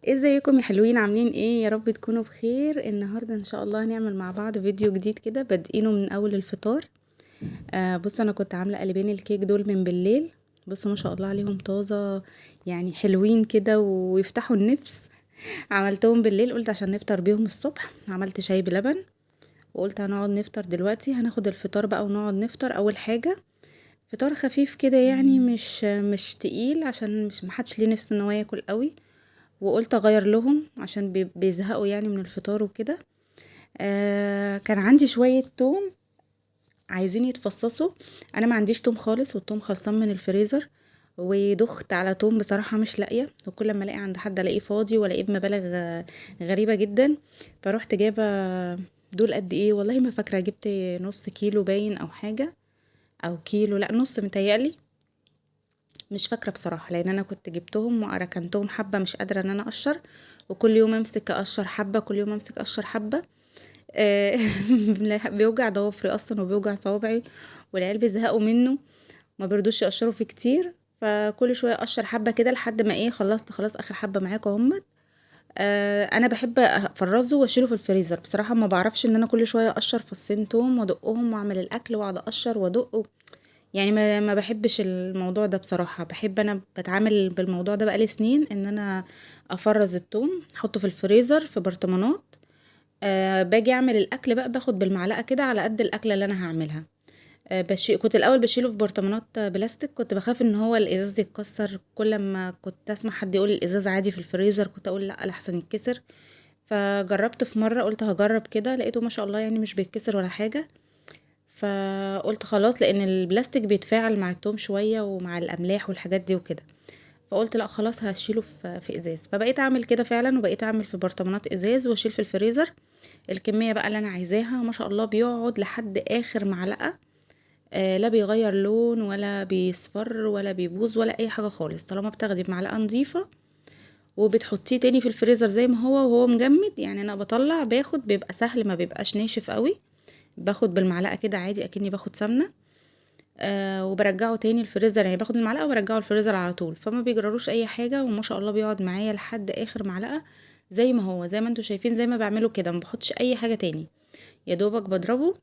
ازيكم يا حلوين؟ عاملين ايه؟ يا رب تكونوا بخير. النهارده ان شاء الله هنعمل مع بعض فيديو جديد كده بادئينه من اول الفطار. بصوا انا كنت عامله قلبين الكيك دول من بالليل. بصوا ما شاء الله عليهم طازه، يعني حلوين كده ويفتحوا النفس. عملتهم بالليل، قلت عشان نفطر بيهم الصبح. عملت شاي بلبن وقلت هنقعد نفطر دلوقتي. هناخد الفطار بقى ونقعد نفطر. اول حاجه فطار خفيف كده، يعني مش تقيل، عشان مش محدش ليه نفس ان هو ياكل قوي. وقلت اغير لهم عشان بيزهقوا يعني من الفطار وكده. كان عندي شوية توم عايزين يتفصصوا. انا ما عنديش توم خالص، والتوم خلصان من الفريزر. ودخت على توم بصراحة مش لاقية، وكل ما الاقي عند حد الاقيه فاضي والاقيه بمبالغ غريبة جدا. فروحت جايبة دول قد ايه والله ما فاكرة، جبت نص كيلو باين او حاجة، او كيلو، لا نص متهيألي. مش فاكرة بصراحة، لان انا كنت جبتهم وركنتهم حبة، مش قادرة ان انا اقشر. وكل يوم امسك اقشر حبة، كل يوم امسك اقشر حبة. آه، بيوجع ضوافري اصلا وبيوجع صوابعي، والعيال بيزهقوا منه، ما بيرضوش يقشروا فيه كتير. فكل شويه اقشر حبه كده لحد ما ايه، خلصت خلاص اخر حبه معاكم اهمت. انا بحب افرزه واشيله في الفريزر بصراحه. ما بعرفش ان انا كل شويه اقشر فصين توم وادقهم واعمل الاكل واقعد اقشر وادق. يعني ما بحبش الموضوع ده بصراحه. بحب انا بتعامل بالموضوع ده بقالي سنين، ان انا افرز التوم احطه في الفريزر في برطمانات. باجي اعمل الاكل بقى، باخد بالمعلقه كده على قد الاكله اللي انا هعملها. كنت الاول بشيله في برطمانات بلاستيك، كنت بخاف ان هو الازاز يتكسر. كل ما كنت اسمع حد يقول الازاز عادي في الفريزر كنت اقول لا لحسن يتكسر. فجربت في مره، قلت هجرب كده، لقيته ما شاء الله يعني مش بيتكسر ولا حاجه. فقلت خلاص، لان البلاستيك بيتفاعل مع التوم شويه ومع الاملاح والحاجات دي وكده. فقلت لا خلاص هشيله في ازاز. فبقيت اعمل كده فعلا، وبقيت اعمل في برطمانات ازاز واشيل في الفريزر الكميه بقى اللي انا عايزاها. ما شاء الله بيقعد لحد اخر معلقه. لا بيغير لون ولا بيصفر ولا بيبوظ ولا اي حاجه خالص، طالما بتاخدي بمعلقه نظيفه وبتحطيه تاني في الفريزر زي ما هو وهو مجمد. يعني انا بطلع باخد، بيبقى سهل، ما بيبقاش ناشف قوي. باخد بالمعلقه كده عادي اكني باخد سمنه. وبرجعه تاني الفريزر، يعني باخد المعلقه وبرجعه الفريزر على طول، فما بيجرالوش اي حاجه. وما شاء الله بيقعد معايا لحد اخر معلقه زي ما هو، زي ما انتوا شايفين، زي ما بعمله كده. ما بحطش اي حاجه تاني، يا دوبك بضربه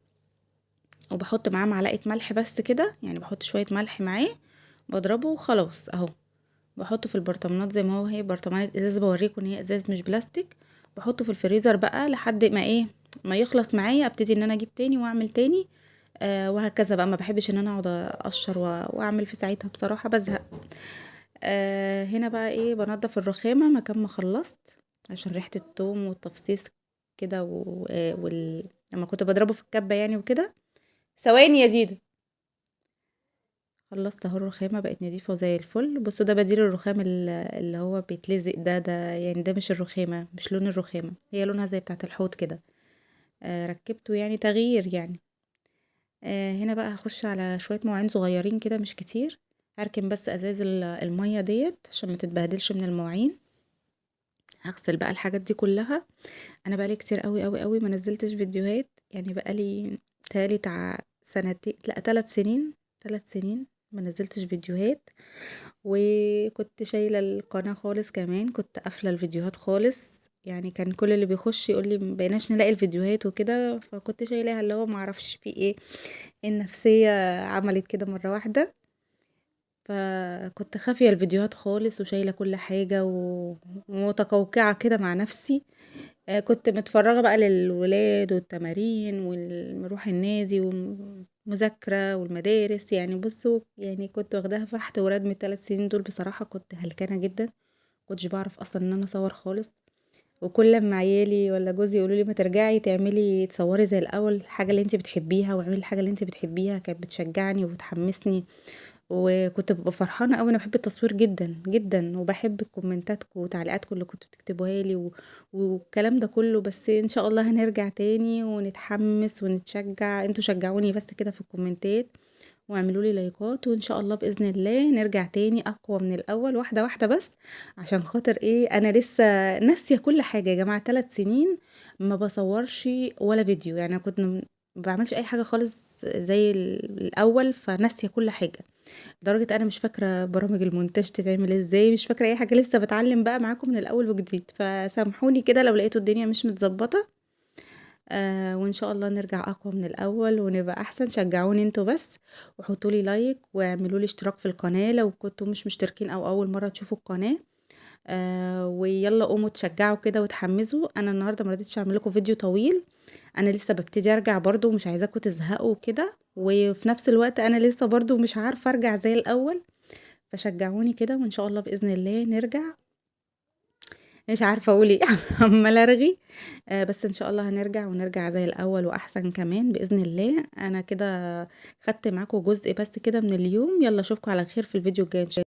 وبحط معاه معلقه ملح بس كده، يعني بحط شويه ملح معاه، بضربه وخلاص اهو. بحطه في البرطمانات زي ما هو، هي برطمانات ازاز، بوريكم ان هي ازاز مش بلاستيك. بحطه في الفريزر بقى لحد ما ايه، ما يخلص معايا، ابتدي ان انا اجيب تاني واعمل تاني. وهكذا بقى. ما بحبش ان انا اقعد اقشر واعمل في ساعتها بصراحة، بزهق. هنا بقى ايه، بنضف الرخامة مكان ما خلصت، عشان ريحة التوم والتفصيص كده لما كنت بضربه في الكبة يعني وكده. ثواني يا ديدا. خلصت اهو، الرخامة بقت نضيفة وزي الفل. بصوا ده بديل الرخام اللي هو بيتلزق ده يعني ده مش الرخامة، مش لون الرخامة، هي لونها زي بتاعة الحوض كده. ركبته يعني تغيير يعني. هنا بقى هخش على شوية مواعين صغيرين كده مش كتير. هركن بس ازاز المية ديت عشان ما تتبهدلش من المواعين. هغسل بقى الحاجات دي كلها. انا بقالي كتير قوي قوي قوي ما نزلتش فيديوهات، يعني بقالي تالي سنتين، لا 3 سنين. 3 سنين ما نزلتش فيديوهات. وكنت شايلة القناة خالص، كمان كنت قافلة الفيديوهات خالص. يعني كان كل اللي بيخش يقول لي مبقيناش نلاقي الفيديوهات وكده، فكنت شايلاها اللي هو معرفش في ايه. النفسية عملت كده مرة واحدة. فكنت خافية الفيديوهات خالص وشايلة كل حاجة ومتقوقعة كده مع نفسي. كنت متفرغة بقى للولاد والتمارين والمروح النادي والمذاكرة والمدارس. يعني بصوا، يعني كنت واخداها فحت ورد من ال3 سنين دول. بصراحة كنت هلكانة جدا، كنتش بعرف اصلا ان انا اصور خالص. وكل لما عيالي ولا جوزي يقولوا لي ما ترجعي تعملي تصوري زي الاول الحاجه اللي انت بتحبيها، واعملي الحاجه اللي انت بتحبيها، كانت بتشجعني وبتحمسني. وكنت ببقى فرحانه قوي. انا بحب التصوير جدا جدا، وبحب كومنتاتكم وتعليقاتكم اللي كنتوا بتكتبوها لي والكلام ده كله. بس ان شاء الله هنرجع تاني ونتحمس ونتشجع. انتوا شجعوني بس كده في الكومنتات، واعملوا لي لايكات، وان شاء الله باذن الله نرجع تاني اقوى من الاول، واحده واحده بس. عشان خاطر ايه، انا لسه ناسيه كل حاجه يا جماعه. 3 سنين ما بصورش ولا فيديو، يعني أنا كنت ما بعملش اي حاجه خالص زي الاول، فناسيه كل حاجه. لدرجة أنا مش فاكرة برامج المونتاج تتعمل إزاي، مش فاكرة أي حاجة، لسه باتعلم بقى معاكم من الأول وجديد، فسامحوني كده لو لقيتوا الدنيا مش متضبطة. وإن شاء الله نرجع أقوى من الأول ونبقى أحسن. شجعوني انتوا بس، وحطوا لي لايك واعملوا لي اشتراك في القناة لو كنتوا مش مشتركين أو أول مرة تشوفوا القناة. ويلا قوموا تشجعوا كده وتحمسوا. أنا النهاردة مرضتش أعمل لكم فيديو طويل، أنا لسه ببتدي أرجع برضو ومش عايزاكم تزهقوا كده، وفي نفس الوقت أنا لسه برضو مش عارفة أرجع زي الأول، فشجعوني كده وإن شاء الله بإذن الله نرجع. مش عارفة أقول إيه عمّالة أرغي. بس إن شاء الله هنرجع ونرجع زي الأول وأحسن كمان بإذن الله. أنا كده خدت معاكم جزء بس كده من اليوم، يالّا أشوفكم على خير في الفيديو الجاي إن شاء